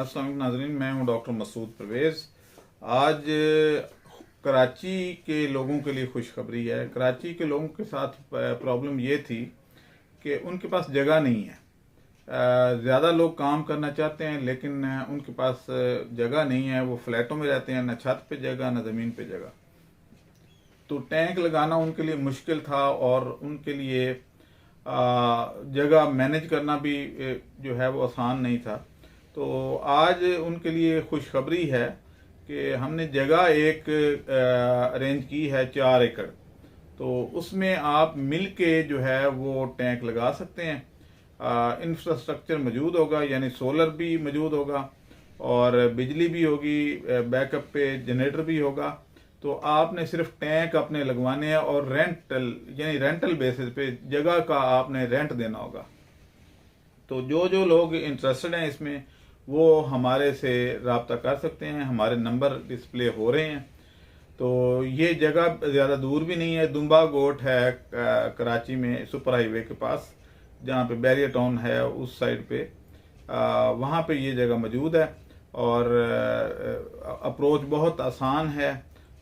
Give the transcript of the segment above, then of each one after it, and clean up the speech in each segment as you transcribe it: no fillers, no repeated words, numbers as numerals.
अस्सलाम वालेकुम नाज़रीन, मैं हूं डॉक्टर मसूद परवेज़। आज कराची के लोगों के लिए खुशखबरी है। कराची के लोगों के साथ प्रॉब्लम ये थी कि उनके पास जगह नहीं है। ज़्यादा लोग काम करना चाहते हैं लेकिन उनके पास जगह नहीं है। वो फ्लैटों में रहते हैं, न छत पे जगह न ज़मीन पे जगह। तो टैंक लगाना उनके लिए मुश्किल था और उनके लिए जगह मैनेज करना भी जो है वो आसान नहीं था। तो आज उनके लिए खुशखबरी है कि हमने जगह एक अरेंज की है 4 एकड़। तो उसमें आप मिल के जो है वो टैंक लगा सकते हैं। इंफ्रास्ट्रक्चर मौजूद होगा, यानी सोलर भी मौजूद होगा और बिजली भी होगी, बैकअप पे जनरेटर भी होगा। तो आपने सिर्फ टैंक अपने लगवाने हैं और रेंटल यानी रेंटल बेसिस पे जगह का आपने रेंट देना होगा। तो जो जो लोग इंटरेस्टेड हैं इसमें वो हमारे से रब्ता कर सकते हैं। हमारे नंबर डिस्प्ले हो रहे हैं। तो ये जगह ज़्यादा दूर भी नहीं है। दुम्बा गोट है कराची में, सुपर हाईवे के पास, जहाँ पे बैरियर टाउन है उस साइड पे, वहाँ पे ये जगह मौजूद है और अप्रोच बहुत आसान है।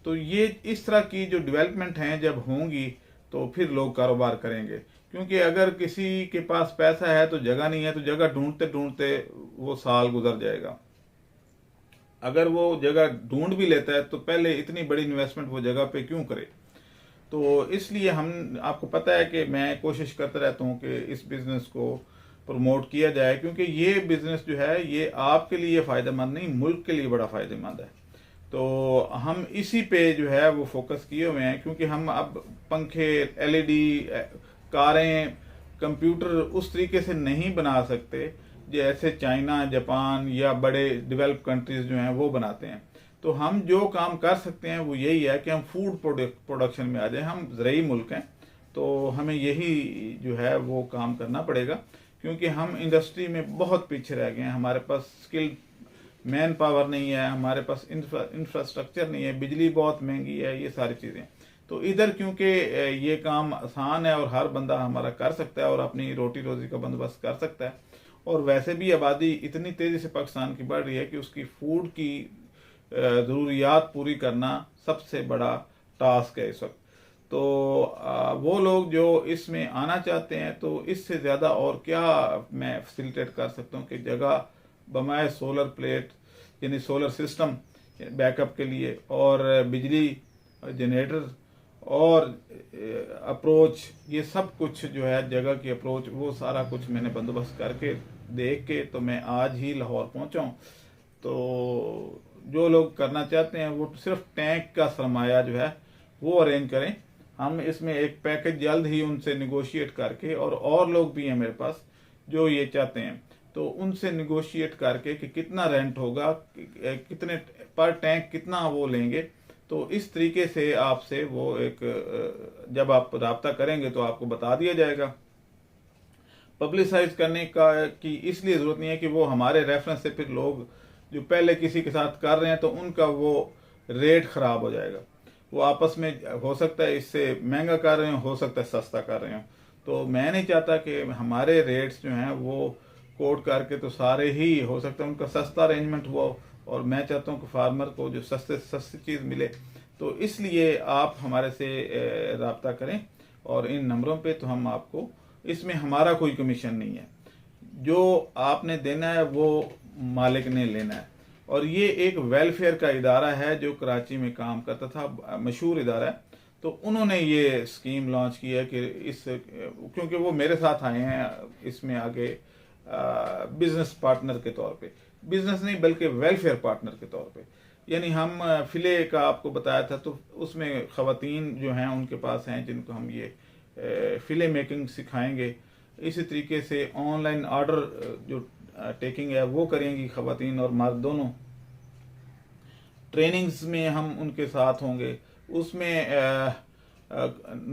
तो ये इस तरह की जो डेवलपमेंट हैं जब होंगी तो फिर लोग कारोबार करेंगे, क्योंकि अगर किसी के पास पैसा है तो जगह नहीं है तो जगह ढूंढते ढूंढते वो साल गुजर जाएगा। अगर वो जगह ढूंढ भी लेता है तो पहले इतनी बड़ी इन्वेस्टमेंट वो जगह पे क्यों करे। तो इसलिए हम, आपको पता है कि मैं कोशिश करता रहता हूँ कि इस बिज़नेस को प्रमोट किया जाए, क्योंकि ये बिज़नेस जो है ये आपके लिए फ़ायदेमंद नहीं, मुल्क के लिए बड़ा फ़ायदेमंद है। तो हम इसी पे जो है वो फोकस किए हुए हैं, क्योंकि हम अब पंखे, एलईडी, कारें, कंप्यूटर उस तरीके से नहीं बना सकते जैसे चाइना, जापान या बड़े डेवलप कंट्रीज जो हैं वो बनाते हैं। तो हम जो काम कर सकते हैं वो यही है कि हम फूड प्रोडक्शन में आ जाएं। हम ज़रूरी मुल्क हैं तो हमें यही जो है वो काम करना पड़ेगा, क्योंकि हम इंडस्ट्री में बहुत पीछे रह गए हैं। हमारे पास स्किल्ड मैन पावर नहीं है, हमारे पास इंफ्रास्ट्रक्चर नहीं है, बिजली बहुत महंगी है, ये सारी चीज़ें। तो इधर क्योंकि ये काम आसान है और हर बंदा हमारा कर सकता है और अपनी रोटी रोजी का बंदोबस्त कर सकता है, और वैसे भी आबादी इतनी तेज़ी से पाकिस्तान की बढ़ रही है कि उसकी फूड की ज़रूरियात पूरी करना सबसे बड़ा टास्क है इस वक्त। तो वो लोग जो इसमें आना चाहते हैं तो इससे ज़्यादा और क्या मैं फैसिलिटेट कर सकता हूँ कि जगह बमाए सोलर प्लेट यानी सोलर सिस्टम बैकअप के लिए, और बिजली, जनरेटर और अप्रोच, ये सब कुछ जो है जगह की अप्रोच, वो सारा कुछ मैंने बंदोबस्त करके देख के तो मैं आज ही लाहौर पहुंचा हूं। तो जो लोग करना चाहते हैं वो सिर्फ टैंक का सरमाया जो है वो अरेंज करें। हम इसमें एक पैकेज जल्द ही उनसे निगोशिएट करके, और लोग भी हैं मेरे पास जो ये चाहते हैं, तो उनसे निगोशिएट करके कि कितना रेंट होगा, कितने पर टैंक कितना वो लेंगे। तो इस तरीके से आपसे वो एक, जब आप राब्ता करेंगे तो आपको बता दिया जाएगा। पब्लिसाइज करने का की इसलिए ज़रूरत नहीं है कि वो हमारे रेफरेंस से फिर लोग जो पहले किसी के साथ कर रहे हैं तो उनका वो रेट ख़राब हो जाएगा। वो आपस में हो सकता है इससे महंगा कर रहे हो सकता है सस्ता कर रहे हो। तो मैं नहीं चाहता कि हमारे रेट्स जो हैं वो कोड करके तो सारे ही हो सकता है उनका सस्ता अरेंजमेंट हुआ, और मैं चाहता हूँ कि फार्मर को जो सस्ती चीज़ मिले। तो इसलिए आप हमारे से रब्ता करें और इन नंबरों पे, तो हम आपको, इसमें हमारा कोई कमीशन नहीं है, जो आपने देना है वो मालिक ने लेना है। और ये एक वेलफेयर का इदारा है जो कराची में काम करता था, मशहूर इदारा है। तो उन्होंने ये स्कीम लॉन्च की है कि क्योंकि वो मेरे साथ आए हैं इसमें आगे बिजनेस पार्टनर के तौर पे, बिजनेस नहीं बल्कि वेलफेयर पार्टनर के तौर पे। यानी हम फिले का आपको बताया था, तो उसमें खवातीन जो हैं उनके पास हैं जिनको हम ये फिले मेकिंग सिखाएंगे। इसी तरीके से ऑनलाइन ऑर्डर जो टेकिंग है वो करेंगी खवातीन और मर्द दोनों। ट्रेनिंग्स में हम उनके साथ होंगे, उसमें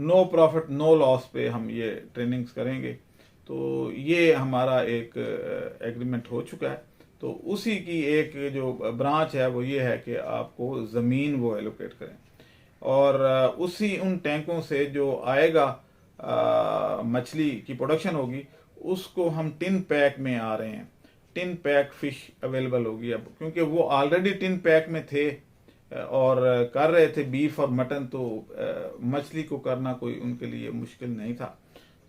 नो प्रॉफिट नो लॉस पे हम ये ट्रेनिंग्स करेंगे। तो ये हमारा एक एग्रीमेंट हो चुका है। तो उसी की एक जो ब्रांच है वो ये है कि आपको ज़मीन वो एलोकेट करें, और उसी उन टैंकों से जो आएगा मछली की प्रोडक्शन होगी उसको हम टिन पैक में आ रहे हैं। टिन पैक फ़िश अवेलेबल होगी अब, क्योंकि वो ऑलरेडी टिन पैक में थे और कर रहे थे बीफ और मटन, तो मछली को करना कोई उनके लिए मुश्किल नहीं था।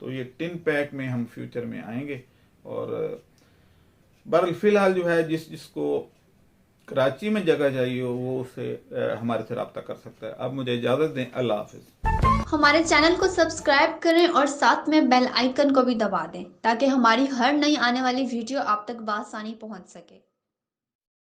तो ये टिन पैक में हम फ्यूचर में आएंगे। और बहरहाल फ़िलहाल जो है जिसको कराची में जगह चाहिए हो वो उससे हमारे से रब्ता कर सकता है। अब मुझे इजाज़त दें, अल्लाह हाफ़िज़। हमारे चैनल को सब्सक्राइब करें और साथ में बेल आइकन को भी दबा दें ताकि हमारी हर नई आने वाली वीडियो आप तक बआसानी पहुंच सके।